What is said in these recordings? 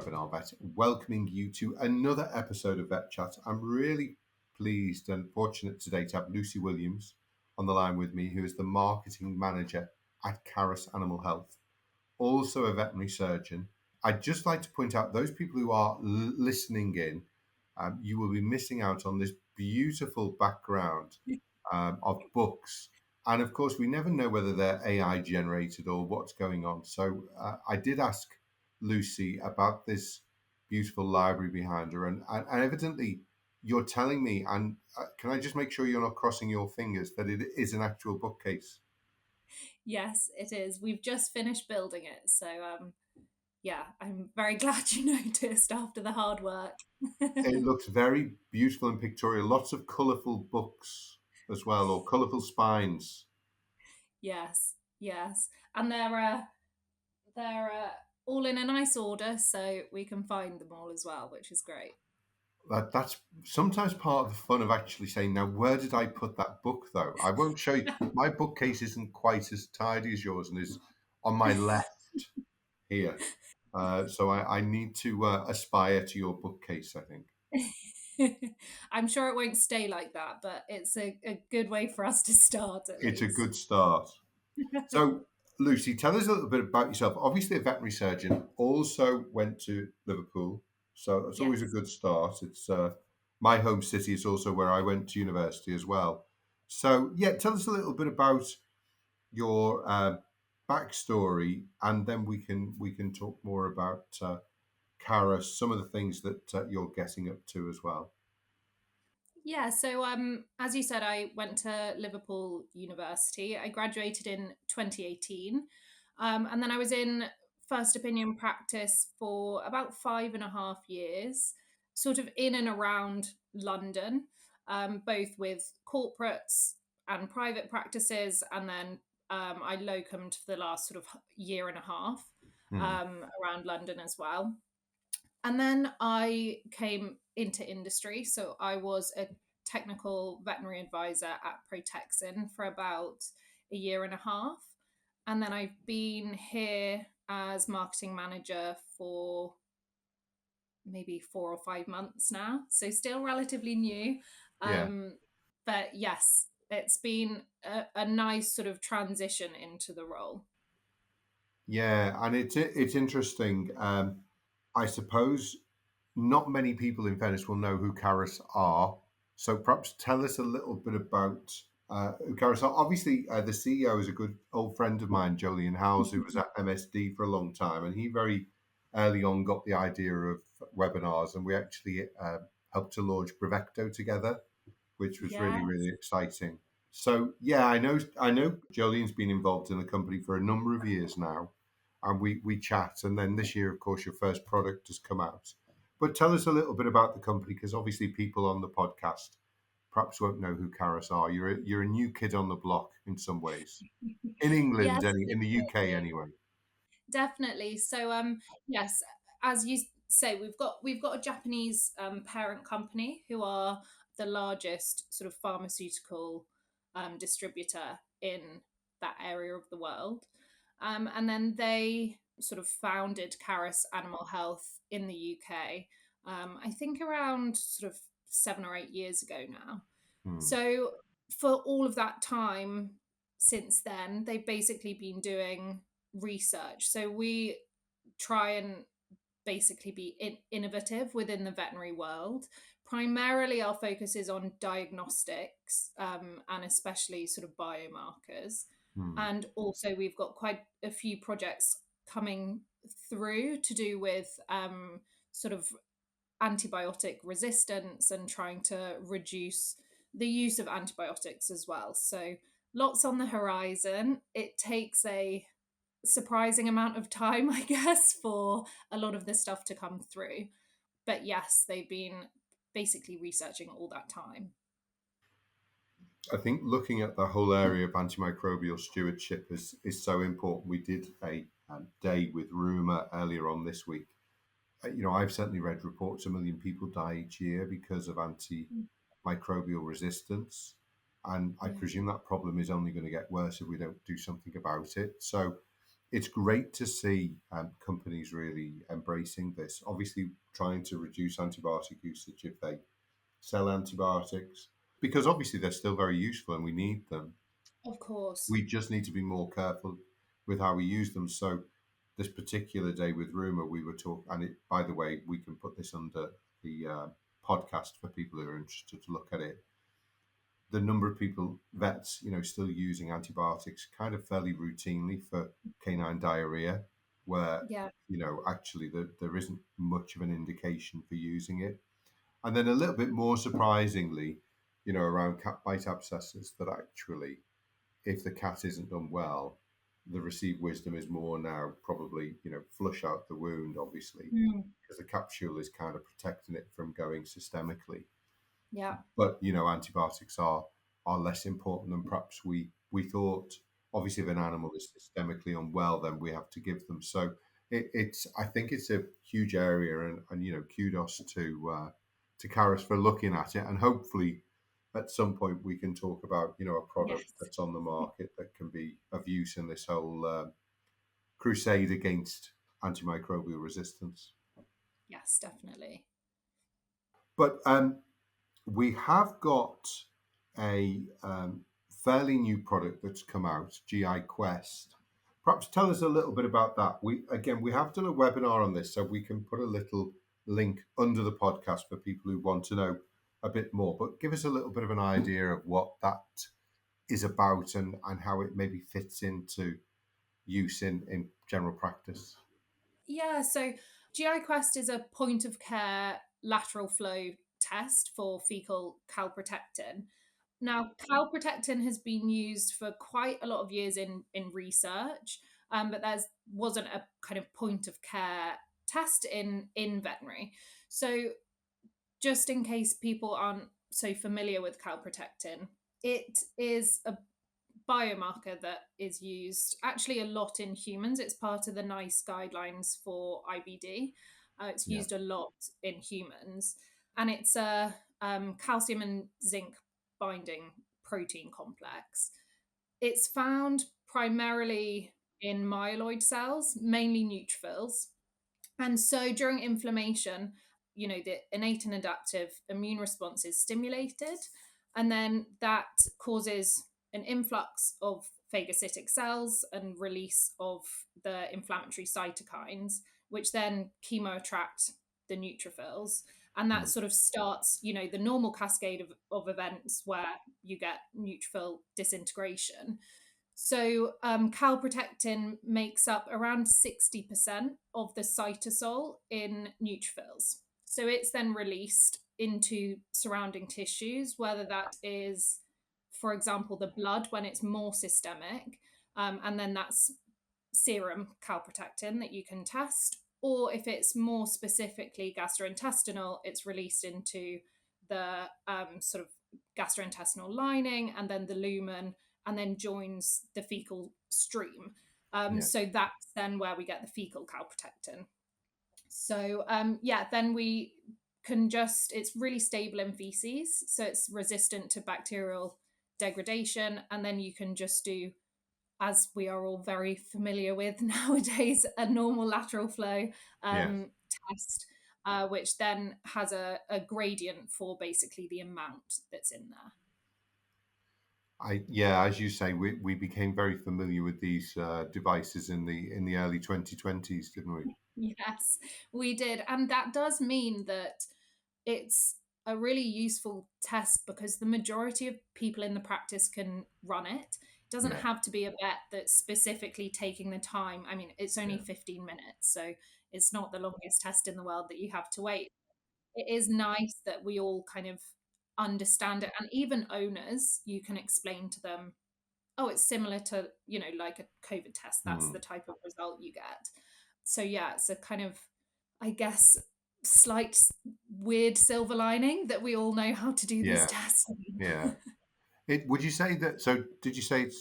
webinar vet, welcoming you to another episode of VetChat. I'm really pleased and fortunate today to have Lucy Williams on the line with me, who is the marketing manager at Carus Animal Health, also a veterinary surgeon. I'd just like to point out those people who are listening in, you will be missing out on this beautiful background of books. And of course, we never know whether they're AI generated or what's going on. So I did ask Lucy about this beautiful library behind her. And evidently, you're telling me, and can I just make sure you're not crossing your fingers, that it is an actual bookcase? Yes, it is. We've just finished building it. So, yeah, I'm very glad you noticed after the hard work. It looks very beautiful and pictorial. Lots of colourful books as well, or colourful spines. Yes, yes. And they're all in a nice order, so we can find them all as well, which is great. That's sometimes part of the fun of actually saying, now, where did I put that book, though? I won't show you. My bookcase isn't quite as tidy as yours and is on my left here. So I need to aspire to your bookcase, I think. I'm sure it won't stay like that, but it's a good way for us to start at It's a least. good start. So, Lucy, tell us a little bit about yourself. Obviously, a veterinary surgeon, also went to Liverpool. So it's always a Yes. good start. It's my home city. It's also where I went to university as well. So, yeah, tell us a little bit about your backstory, and then we can talk more about Cara, some of the things that you're getting up to as well. Yeah, so as you said, I went to Liverpool University. I graduated in 2018. And then I was in first opinion practice for about 5.5 years, sort of in and around London, both with corporates and private practices. And then I locumed for the last sort of year and a half Hmm. around London as well. And then I came into industry. So I was a technical veterinary advisor at Protexin for about a year and a half. And then I've been here as marketing manager for maybe 4 or 5 months now. So still relatively new. Yeah. Um, but yes, it's been a nice sort of transition into the role. Yeah, and it's interesting. I suppose not many people in Venice will know who Carus are. So perhaps tell us a little bit about who Carus are. Obviously, the CEO is a good old friend of mine, Jolien Howes, who was at MSD for a long time, and he very early on got the idea of webinars, and we actually helped to launch Brevecto together, which was Yeah. really, really exciting. So yeah, I know Jolene's been involved in the company for a number of years now, and we chat. And then this year, of course, your first product has come out. But tell us a little bit about the company, because obviously people on the podcast perhaps won't know who Carus are. You're a new kid on the block in some ways, in England, Yes, in the UK definitely. anyway. Definitely. So yes, as you say, we've got a Japanese parent company who are the largest sort of pharmaceutical distributor in that area of the world. And then they sort of founded Carus Animal Health in the UK, I think around sort of 7 or 8 years ago now. Hmm. So for all of that time since then, they've basically been doing research. So we try and basically be innovative within the veterinary world. Primarily, our focus is on diagnostics and especially sort of biomarkers. Hmm. And also, we've got quite a few projects coming through to do with sort of antibiotic resistance and trying to reduce the use of antibiotics as well. So, lots on the horizon. It takes a surprising amount of time, I guess, for a lot of this stuff to come through. But yes, they've been basically researching all that time. I think looking at the whole area of antimicrobial stewardship is so important. We did a day with Rumour earlier on this week. I've certainly read reports 1 million people die each year because of antimicrobial resistance. And I Yeah. presume that problem is only going to get worse if we don't do something about it. So it's great to see companies really embracing this. Obviously, trying to reduce antibiotic usage if they sell antibiotics, because obviously they're still very useful and we need them. Of course. We just need to be more careful with how we use them. So, this particular day with Rumor, we were talking, and it, by the way, we can put this under the podcast for people who are interested to look at it. The number of people, vets, still using antibiotics kind of fairly routinely for canine diarrhea, where, Yeah. actually there isn't much of an indication for using it. And then a little bit more surprisingly, around cat bite abscesses, that actually, if the cat isn't done well, the received wisdom is more now probably, flush out the wound, obviously, Mm. because the capsule is kind of protecting it from going systemically. Yeah. But antibiotics are less important than perhaps we thought. Obviously, if an animal is systemically unwell, then we have to give them. So it's I think it's a huge area, and kudos to Carus for looking at it, and hopefully at some point we can talk about a product Yes. that's on the market that can be of use in this whole crusade against antimicrobial resistance. Yes, definitely. But we have got a fairly new product that's come out, GI Quest. Perhaps tell us a little bit about that. We have done a webinar on this, so we can put a little link under the podcast for people who want to know a bit more. But give us a little bit of an idea of what that is about, and how it maybe fits into use in general practice. Yeah, so GI Quest is a point of care lateral flow test for fecal calprotectin. Now, calprotectin has been used for quite a lot of years in research, but there wasn't a kind of point of care test in veterinary. So, just in case people aren't so familiar with calprotectin, it is a biomarker that is used actually a lot in humans. It's part of the NICE guidelines for IBD. It's Yeah, used a lot in humans, and it's a calcium and zinc binding protein complex. It's found primarily in myeloid cells, mainly neutrophils, and so during inflammation, the innate and adaptive immune response is stimulated, and then that causes an influx of phagocytic cells and release of the inflammatory cytokines, which then chemo attract the neutrophils. And that mm, sort of starts, the normal cascade of events where you get neutrophil disintegration. So, calprotectin makes up around 60% of the cytosol in neutrophils. So, it's then released into surrounding tissues, whether that is, for example, the blood when it's more systemic, and then that's serum calprotectin that you can test, or if it's more specifically gastrointestinal, it's released into the sort of gastrointestinal lining and then the lumen, and then joins the fecal stream. yeah, So that's then where we get the fecal calprotectin. So yeah, then we can just, it's really stable in feces, so it's resistant to bacterial degradation, and then you can just do, as we are all very familiar with nowadays, a normal lateral flow yeah. test, which then has a gradient for basically the amount that's in there. Yeah, as you say, we became very familiar with these devices in the early 2020s, didn't we? Yes, we did. And that does mean that it's a really useful test because the majority of people in the practice can run it. It doesn't Yeah, have to be a vet that's specifically taking the time. I mean, it's only yeah, 15 minutes, so it's not the longest test in the world that you have to wait. It is nice that we all kind of understand it. And even owners, you can explain to them, oh, it's similar to, like a COVID test. That's the mm, type of result you get. So yeah, it's a kind of, I guess, slight weird silver lining that we all know how to do these yeah, tests. yeah. Would you say that? So, did you say it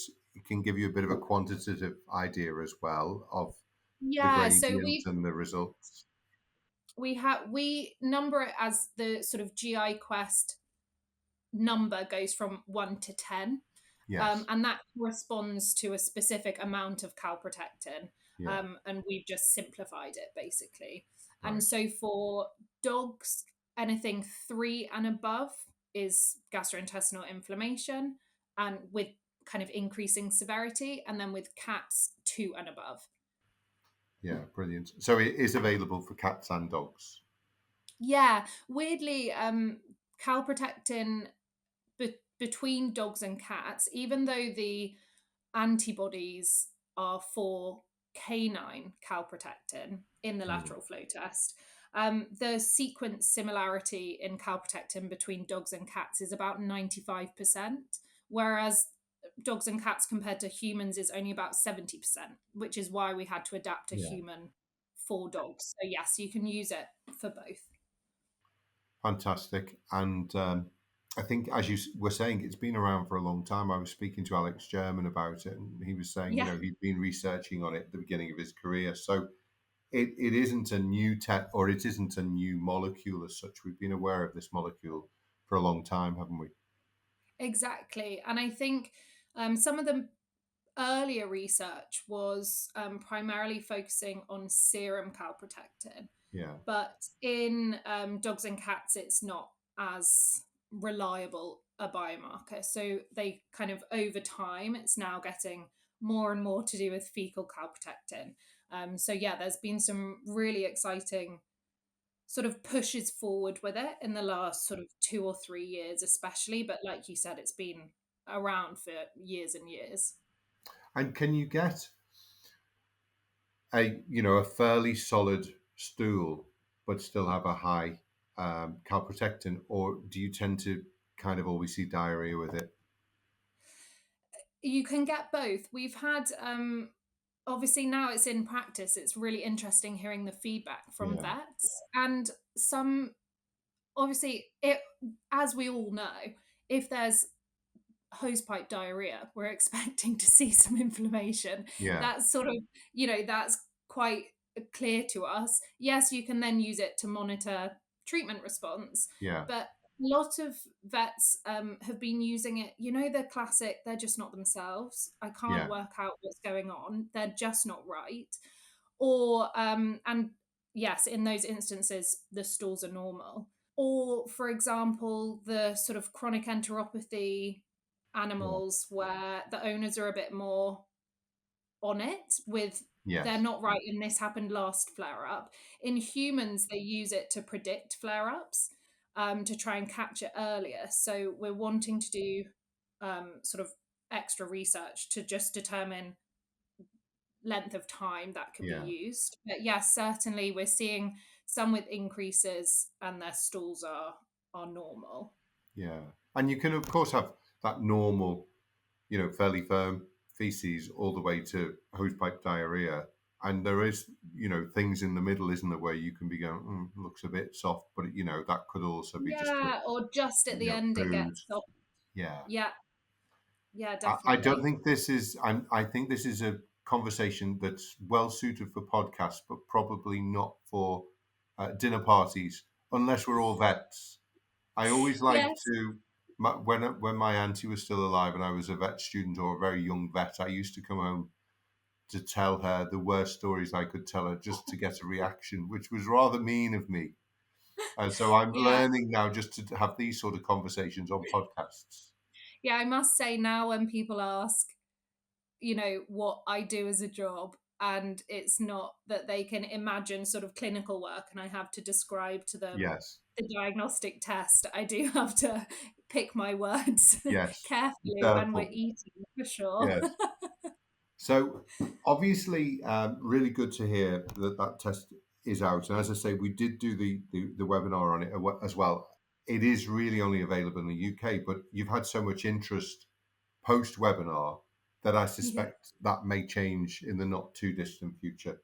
can give you a bit of a quantitative idea as well of the Yeah, so gradient and the results? we number it as the sort of GI Quest number goes from 1 to 10. Yes. And that corresponds to a specific amount of calprotectin. Yeah. and we've just simplified it basically. And Right. so for dogs, anything 3 and above is gastrointestinal inflammation, and with kind of increasing severity, and then with cats 2 and above. Yeah. Brilliant. So it is available for cats and dogs. Yeah, weirdly, calprotectin between dogs and cats, even though the antibodies are for canine calprotectin in the Mm. lateral flow test, the sequence similarity in calprotectin between dogs and cats is about 95%, whereas dogs and cats compared to humans is only about 70%, which is why we had to adapt a Yeah. human for dogs. So, yes, you can use it for both. Fantastic. And I think, as you were saying, it's been around for a long time. I was speaking to Alex German about it, and he was saying, Yeah, he'd been researching on it at the beginning of his career. So it isn't a new tech, or it isn't a new molecule as such. We've been aware of this molecule for a long time, haven't we? exactly. And I think some of the earlier research was primarily focusing on serum calprotectin, Yeah. but in dogs and cats, it's not as reliable a biomarker. So they kind of over time, it's now getting more and more to do with fecal calprotectin. So yeah, there's been some really exciting sort of pushes forward with it in the last sort of 2 or 3 years, especially. But like you said, it's been around for years and years. And can you get a fairly solid stool, but still have a high calprotectin, or do you tend to kind of always see diarrhea with it? You can get both. We've had obviously now it's in practice. It's really interesting hearing the feedback from Yeah. vets, and some obviously it, as we all know, if there's hosepipe diarrhea, we're expecting to see some inflammation. Yeah. That's sort of, that's quite clear to us. Yes, you can then use it to monitor treatment response, Yeah. but a lot of vets have been using it. The classic, they're just not themselves. I can't Yeah. work out what's going on. They're just not right. And yes, in those instances, the stools are normal. Or, for example, the sort of chronic enteropathy Yeah. animals where the owners are a bit more on it with they're Yes. not right and this happened last flare up. In humans, they use it to predict flare ups, to try and catch it earlier. So we're wanting to do sort of extra research to just determine length of time that can be Yeah. used. But yes, certainly we're seeing some with increases and their stools are normal. Yeah. And you can, of course, have that normal, fairly firm feces all the way to hosepipe diarrhea. And there is, things in the middle, isn't there, where you can be going, looks a bit soft, but, that could also be just a, Yeah, or just at the end it food. gets soft. Yeah. Yeah, yeah, I don't definitely. think this is, I think this is a conversation that's well suited for podcasts, but probably not for dinner parties, unless we're all vets. I always like Yes. to, when my auntie was still alive and I was a vet student or a very young vet, I used to come home to tell her the worst stories I could tell her just to get a reaction, which was rather mean of me. And so I'm Yeah. learning now just to have these sort of conversations on podcasts. Yeah, I must say now when people ask, what I do as a job, and it's not that they can imagine sort of clinical work and I have to describe to them Yes, the diagnostic test, I do have to pick my words yes, be carefully when we're careful. eating, for sure. Yes. So obviously, really good to hear that that test is out. And as I say, we did do the webinar on it as well. It is really only available in the UK, but you've had so much interest post webinar that I Yeah. suspect that may change in the not too distant future.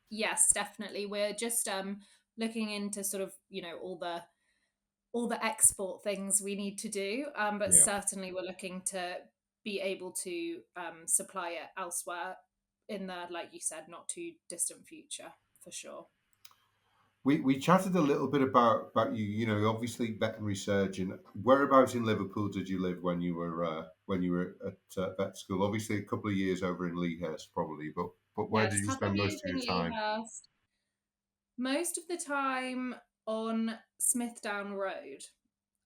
Yes, definitely. We're just looking into sort of, all the export things we need to do. But Yeah. certainly we're looking to be able to supply it elsewhere in the, like you said, not too distant future, for sure. We chatted a little bit about you. Obviously veterinary surgeon. Whereabouts in Liverpool did you live when you were at vet school? Obviously, a couple of years over in Lea Hurst, probably. But But where did Yes, you couple of spend years most of in your time? Lea, most of the time on Smithdown Road,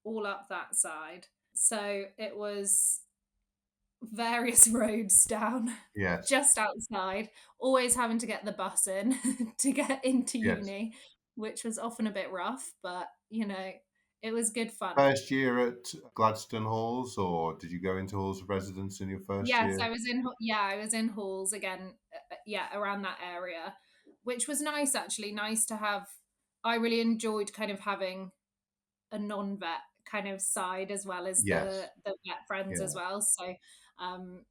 all up that side. So it was various roads down Yes, just outside, always having to get the bus in to get into yes. uni, which was often a bit rough, but it was good fun. First year at Gladstone Halls, or did you go into halls of residence in your first Yes, year? I was in halls again, yeah, around that area, which was nice actually, nice to have. I really enjoyed kind of having a non-vet kind of side as well as Yes. the vet friends as Yeah. well. So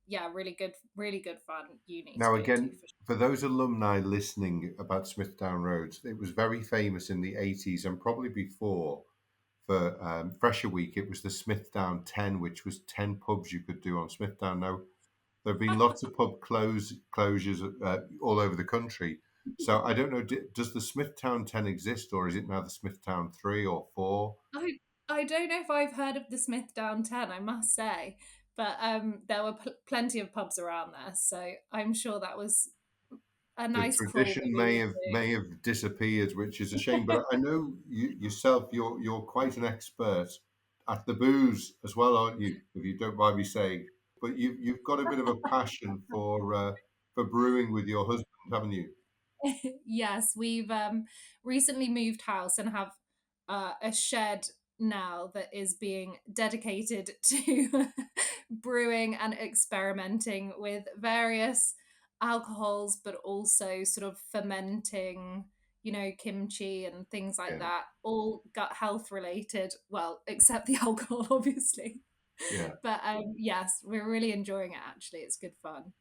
yeah, really good fun uni to Now, go to again, for for those alumni listening about Smithdown Road, it was very famous in the 80s and probably before for Fresher Week. It was the Smithdown 10, which was 10 pubs you could do on Smithdown. Now, there have been lots of closures all over the country. sure. So I don't know, does the Smithtown 10 exist, or is it now the Smithtown 3 or 4? I don't know if I've heard of the Smithdown 10, I must say, but there were plenty of pubs around there, so I'm sure that was a The nice crawl that tradition we may have disappeared, which is a shame. would But I know you yourself, you're quite an expert at the booze as well, aren't you? If you don't mind me saying, but you've got a bit of a passion for brewing with your husband, haven't you? Yes, we've recently moved house and have a shed now that is being dedicated to brewing and experimenting with various alcohols, but also sort of fermenting, kimchi and things like Yeah, that, all gut health related. Well, except the alcohol, obviously. yeah. But yes, we're really enjoying it actually. It's good fun.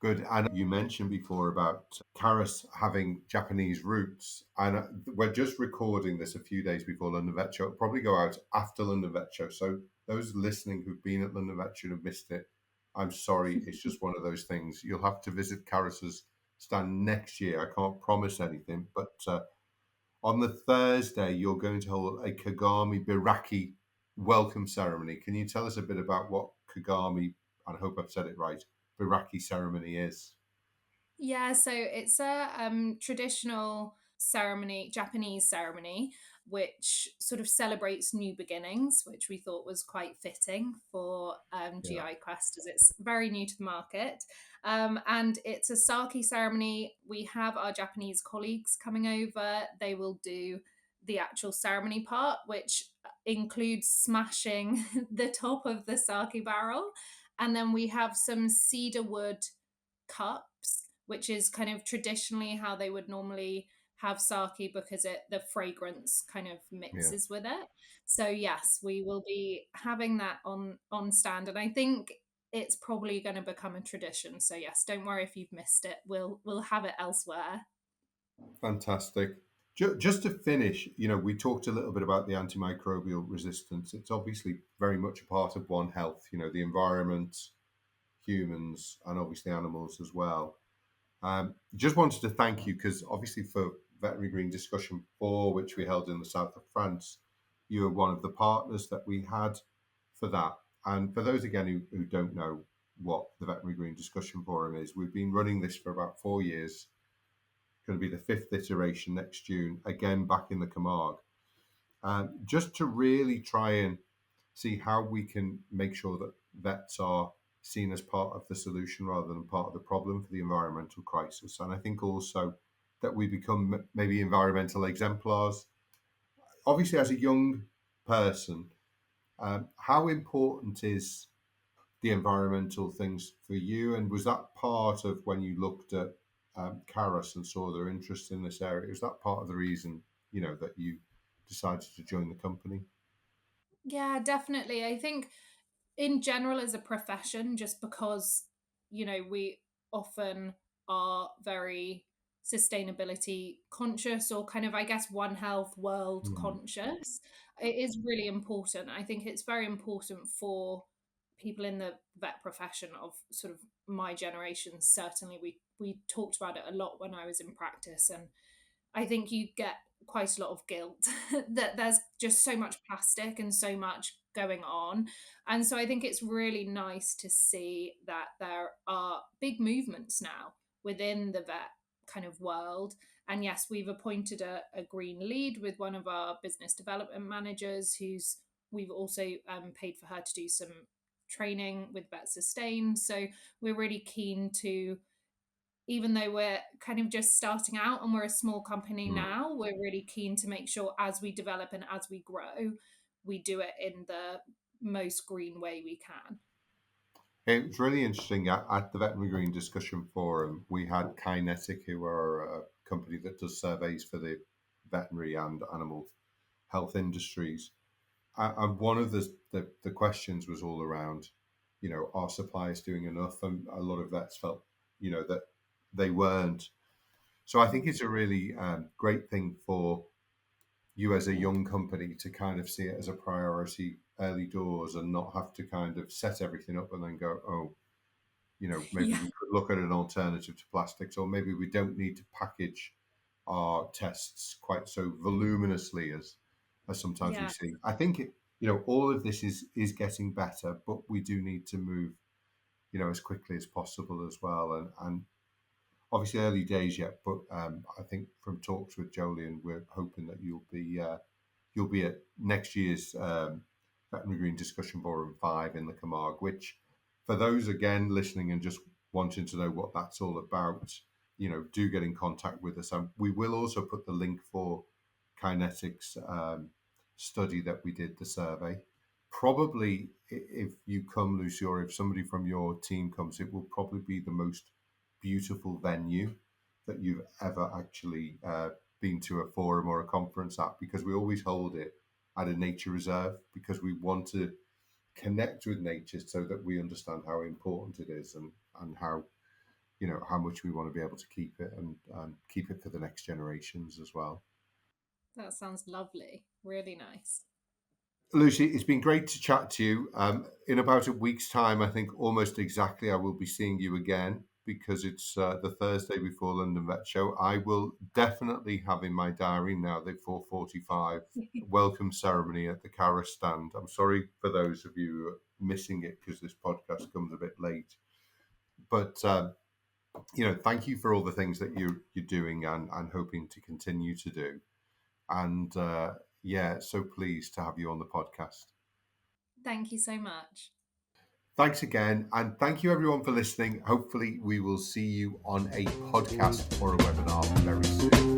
Good. And you mentioned before about Carus having Japanese roots. And we're just recording this a few days before London Vet Show. It'll probably go out after London Vet Show. So those listening who've been at London Vet Show and have missed it, I'm sorry. It's just one of those things. You'll have to visit Carus's stand next year. I can't promise anything. But on the Thursday, you're going to hold a Kagami Biraki welcome ceremony. Can you tell us a bit about what Kagami, and I hope I've said it right, Biraki ceremony is? Yeah, so it's a traditional ceremony, Japanese ceremony, which sort of celebrates new beginnings, which we thought was quite fitting for Yeah. GI Quest as it's very new to the market. And it's a sake ceremony. We have our Japanese colleagues coming over. They will do the actual ceremony part, which includes smashing the top of the sake barrel. And then we have some cedar wood cups, which is kind of traditionally how they would normally have sake because the fragrance kind of Yeah, mixes with it. So yes, we will be having that on stand, and I think it's probably going to become a tradition. So yes, don't worry if you've missed it. We'll have it elsewhere. fantastic. Just to finish, we talked a little bit about the antimicrobial resistance. It's obviously very much a part of One Health, the environment, humans, and obviously animals as well. Just wanted to thank you because obviously for Veterinary Green Discussion 4, which we held in the south of France, you were one of the partners that we had for that. And for those again who don't know what the Veterinary Green Discussion Forum is, we've been running this for about 4 years. Going to be the fifth iteration next June, again back in the Camargue, just to really try and see how we can make sure that vets are seen as part of the solution rather than part of the problem for the environmental crisis. And I think also that we become maybe environmental exemplars. Obviously, as a young person, how important is the environmental things for you? And was that part of when you looked at Carus and saw their interest in this area? Was that part of the reason, that you decided to join the company? Yeah, definitely. I think in general as a profession, just because we often are very sustainability conscious, or kind of, I guess, one health world Hmm. conscious, it is really important. I think it's very important for people in the vet profession of sort of my generation. Certainly we talked about it a lot when I was in practice, and I think you get quite a lot of guilt that there's just so much plastic and so much going on. And so I think it's really nice to see that there are big movements now within the vet kind of world. And yes, we've appointed a green lead with one of our business development managers, who's we've also paid for her to do some training with Vet Sustain. So we're really keen to, even though we're kind of just starting out and we're a small company Mm. now, we're really keen to make sure as we develop and as we grow, we do it in the most green way we can. It was really interesting at the Veterinary Green Discussion Forum. We had Kinetic, who are a company that does surveys for the veterinary and animal health industries. And one of the questions was all around, are suppliers doing enough? And a lot of vets felt, that they weren't. So I think Mm. it's a really great thing for you as a young company to kind of see it as a priority early doors and not have to kind of set everything up and then go, oh, maybe Yeah, we could look at an alternative to plastics, or maybe we don't need to package our tests quite so voluminously as sometimes we yeah, see. I think all of this is getting better, but we do need to move as quickly as possible as well. And obviously early days yet, but I think from talks with Jolien, we're hoping that you'll be at next year's Veterinary Green Discussion Forum 5 in the Camargue, which for those again listening and just wanting to know what that's all about, do get in contact with us. And we will also put the link for Kinetics study that we did, the survey. Probably if you come, Lucy, or if somebody from your team comes, it will probably be the most beautiful venue that you've ever actually been to a forum or a conference at, because we always hold it at a nature reserve because we want to connect with nature so that we understand how important it is, and how how much we want to be able to keep it, and keep it for the next generations as well. that sounds lovely. Really nice. Lucy, it's been great to chat to you. In about a week's time, I think almost exactly, I will be seeing you again because it's the Thursday before London Vet Show. I will definitely have in my diary now the 4:45 welcome ceremony at the Carus stand. I'm sorry for those of you missing it because this podcast comes a bit late, but thank you for all the things that you're doing and hoping to continue to do. And yeah, so pleased to have you on the podcast. Thank you so much. Thanks again. And thank you everyone for listening. Hopefully, we will see you on a podcast or a webinar very soon.